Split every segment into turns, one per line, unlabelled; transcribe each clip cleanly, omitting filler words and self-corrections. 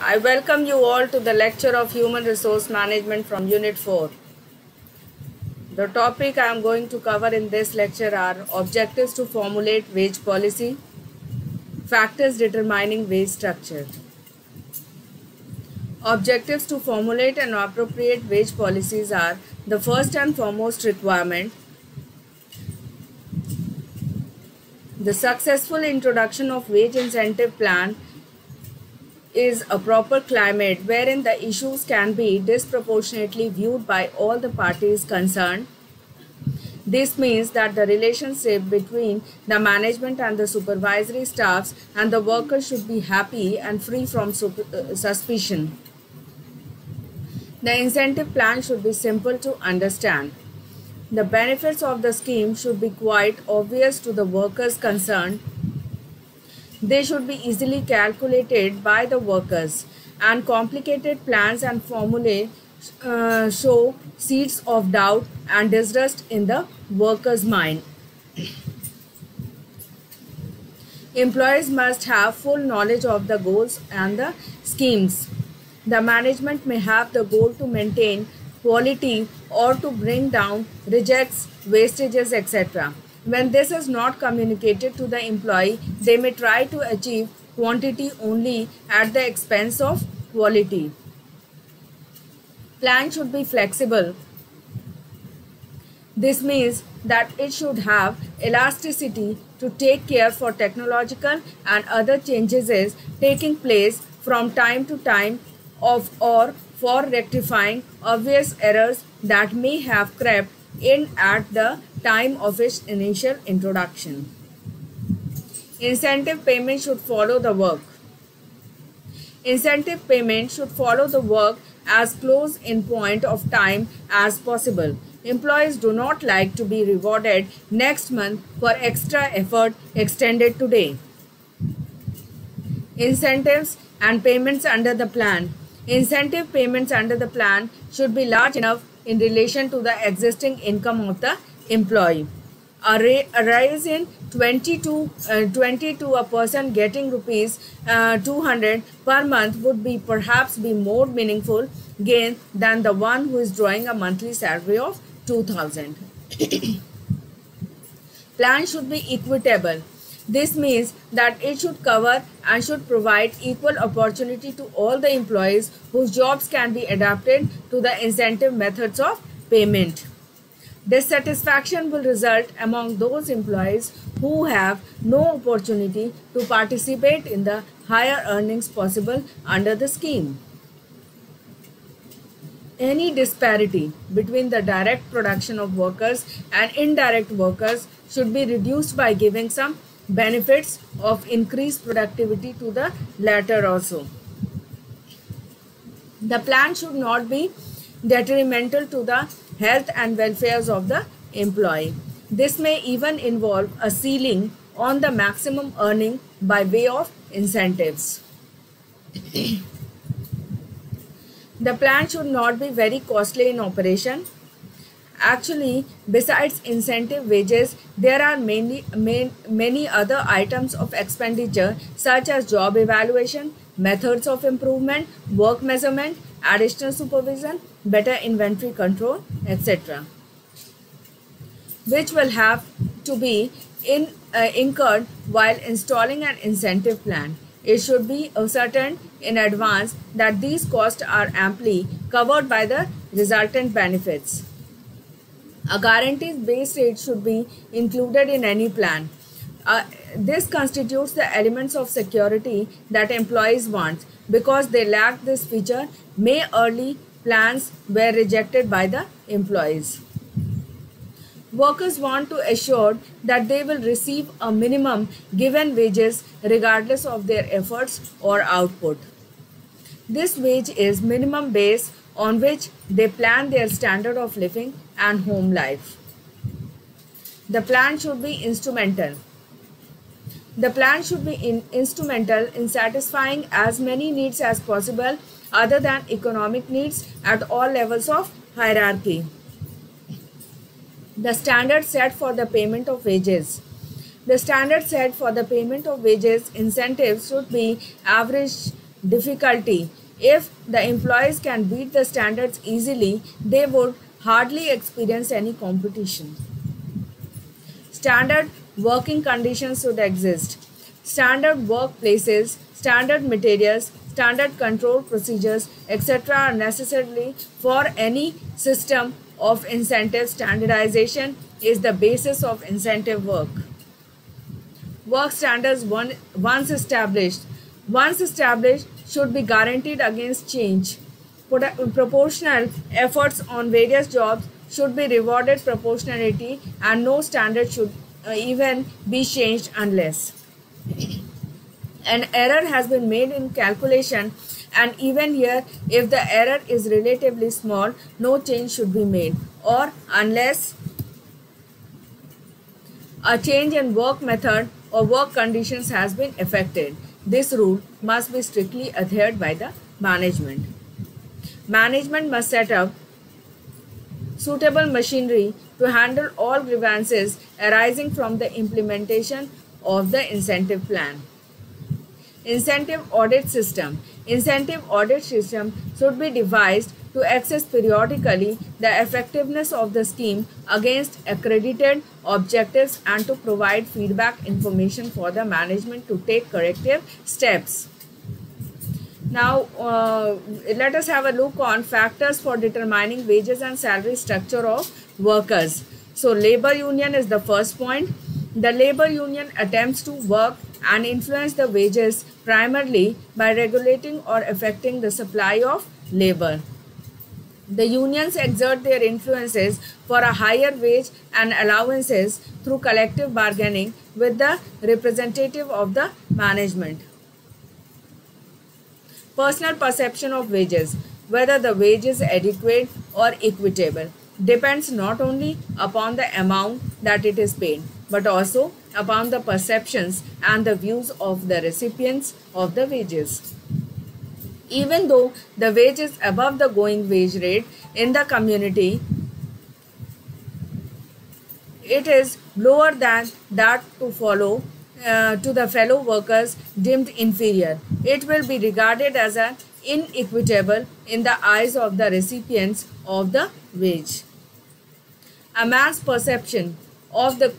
I welcome you all to the lecture of Human Resource Management from Unit 4. The topic I am going to cover in this lecture are objectives to formulate wage policy, factors determining wage structure. Objectives to formulate and appropriate wage policies are the first and foremost requirement. The successful introduction of wage incentive plan is a proper climate wherein the issues can be disproportionately viewed by all the parties concerned. This means that the relationship between the management and the supervisory staffs and the workers should be happy and free from suspicion. The incentive plan should be simple to understand. The benefits of the scheme should be quite obvious to the workers concerned. They should be easily calculated by the workers, and complicated plans and formulae show seeds of doubt and distrust in the worker's mind. Employees must have full knowledge of the goals and the schemes. The management may have the goal to maintain quality or to bring down rejects, wastages, etc. When this is not communicated to the employee, they may try to achieve quantity only at the expense of quality. Plan should be flexible. This means that it should have elasticity to take care for technological and other changes taking place from time to time or for rectifying obvious errors that may have crept in at the time of its initial introduction. Incentive payment should follow the work. Incentive payment should follow the work as close in point of time as possible. Employees do not like to be rewarded next month for extra effort extended today. Incentives and payments under the plan. Incentive payments under the plan should be large enough in relation to the existing income of the employee. A rise in 20 to a person getting rupees 200 per month would be perhaps be more meaningful gain than the one who is drawing a monthly salary of 2000. Plan should be equitable. This means that it should cover and should provide equal opportunity to all the employees whose jobs can be adapted to the incentive methods of payment. Dissatisfaction will result among those employees who have no opportunity to participate in the higher earnings possible under the scheme. Any disparity between the direct production of workers and indirect workers should be reduced by giving some benefits of increased productivity to the latter also. The plan should not be detrimental to the health and welfare of the employee. This may even involve a ceiling on the maximum earning by way of incentives. The plan should not be very costly in operation. Actually, besides incentive wages, there are many other items of expenditure such as job evaluation, methods of improvement, work measurement, additional supervision, better inventory control, etc., which will have to be incurred while installing an incentive plan. It should be ascertained in advance that these costs are amply covered by the resultant benefits. A guaranteed base rate should be included in any plan. This constitutes the elements of security that employees want. Because they lack this feature, many early plans were rejected by the employees. Workers want to assure that they will receive a minimum given wages regardless of their efforts or output. This wage is minimum base on which they plan their standard of living and home life. The plan should be instrumental. The plan should be instrumental in satisfying as many needs as possible other than economic needs at all levels of hierarchy. The standard set for the payment of wages. The standard set for the payment of wages incentives should be average difficulty. If the employees can beat the standards easily, they would hardly experience any competition. Standard working conditions should exist. Standard workplaces, standard materials, standard control procedures, etc. are necessary for any system of incentive. Standardization is the basis of incentive work. Work standards once established should be guaranteed against change. Proportional efforts on various jobs should be rewarded proportionality, and no standard should even be changed unless an error has been made in calculation, and even here if the error is relatively small, no change should be made, or unless a change in work method or work conditions has been effected. This rule must be strictly adhered by the management. Management must set up suitable machinery to handle all grievances arising from the implementation of the incentive plan. Incentive audit system. Incentive audit system should be devised to assess periodically the effectiveness of the scheme against accredited objectives and to provide feedback information for the management to take corrective steps. Now, let us have a look on factors for determining wages and salary structure of workers. So, labor union is the first point. The labor union attempts to work and influence the wages primarily by regulating or affecting the supply of labor. The unions exert their influences for a higher wage and allowances through collective bargaining with the representative of the management. Personal perception of wages, whether the wage is adequate or equitable, depends not only upon the amount that it is paid, but also upon the perceptions and the views of the recipients of the wages. Even though the wage is above the going wage rate in the community, it is lower than that to the fellow workers deemed inferior. It will be regarded as an inequitable in the eyes of the recipients of the wage. A man's perception of the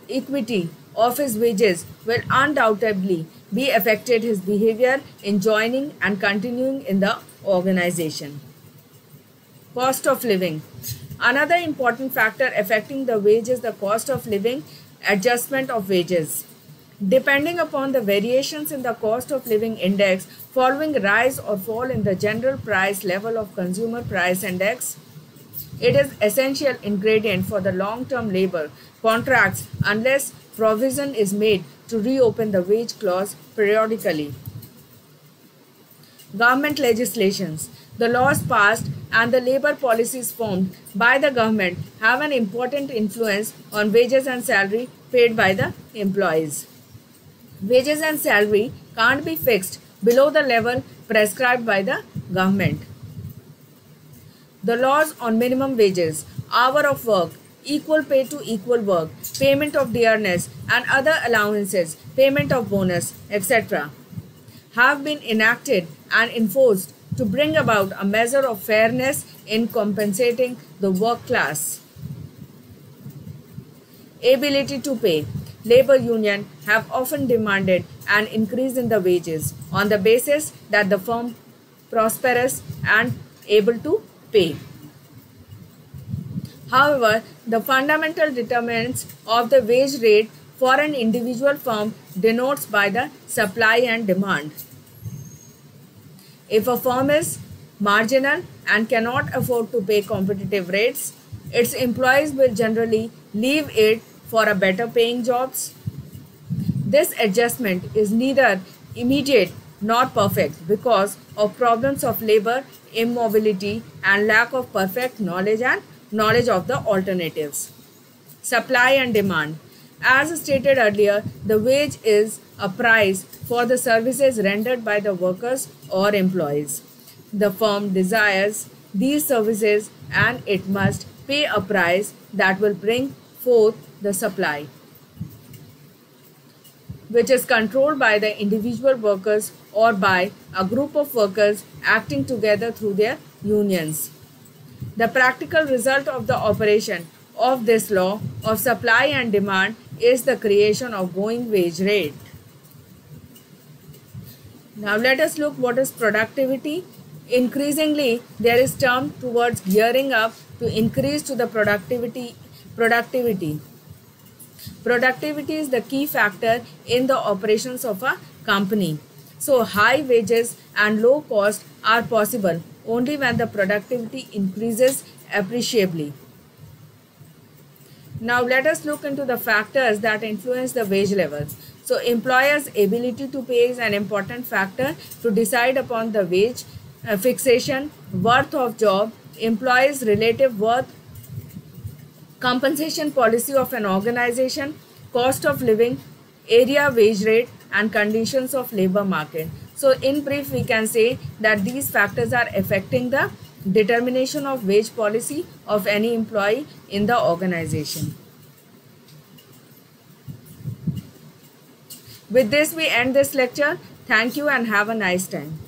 equity of his wages will undoubtedly be affected his behavior in joining and continuing in the organization. Cost of living. Another important factor affecting the wage is the cost of living adjustment of wages. Depending upon the variations in the cost of living index following rise or fall in the general price level of consumer price index, it is essential ingredient for the long-term labor contracts unless provision is made to reopen the wage clause periodically. Government legislations. The laws passed and the labor policies formed by the government have an important influence on wages and salary paid by the employees. Wages and salary can't be fixed below the level prescribed by the government. The laws on minimum wages, hour of work, equal pay to equal work, payment of dearness and other allowances, payment of bonus, etc. have been enacted and enforced to bring about a measure of fairness in compensating the work class. Ability to pay. Labor unions have often demanded an increase in the wages on the basis that the firm prosperous and able to pay. However, the fundamental determinants of the wage rate for an individual firm denotes by the supply and demand. If a firm is marginal and cannot afford to pay competitive rates, its employees will generally leave it for a better paying jobs. This adjustment is neither immediate nor perfect because of problems of labor immobility and lack of perfect knowledge of the alternatives. Supply and demand. As stated earlier, the wage is a price for the services rendered by the workers or employees. The firm desires these services and it must pay a price that will bring forth the supply. which is controlled by the individual workers or by a group of workers acting together through their unions. The practical result of the operation of this law of supply and demand is the creation of going wage rate. Now let us look what is productivity. Increasingly, there is term towards gearing up to increase to the productivity. Productivity is the key factor in the operations of a company. So high wages and low cost are possible only when the productivity increases appreciably. Now let us look into the factors that influence the wage levels. So employers' ability to pay is an important factor to decide upon the wage fixation, worth of job, employees' relative worth, compensation policy of an organization, cost of living, area wage rate, and conditions of labor market. So in brief, we can say that these factors are affecting the determination of wage policy of any employee in the organization. With this, we end this lecture. Thank you and have a nice time.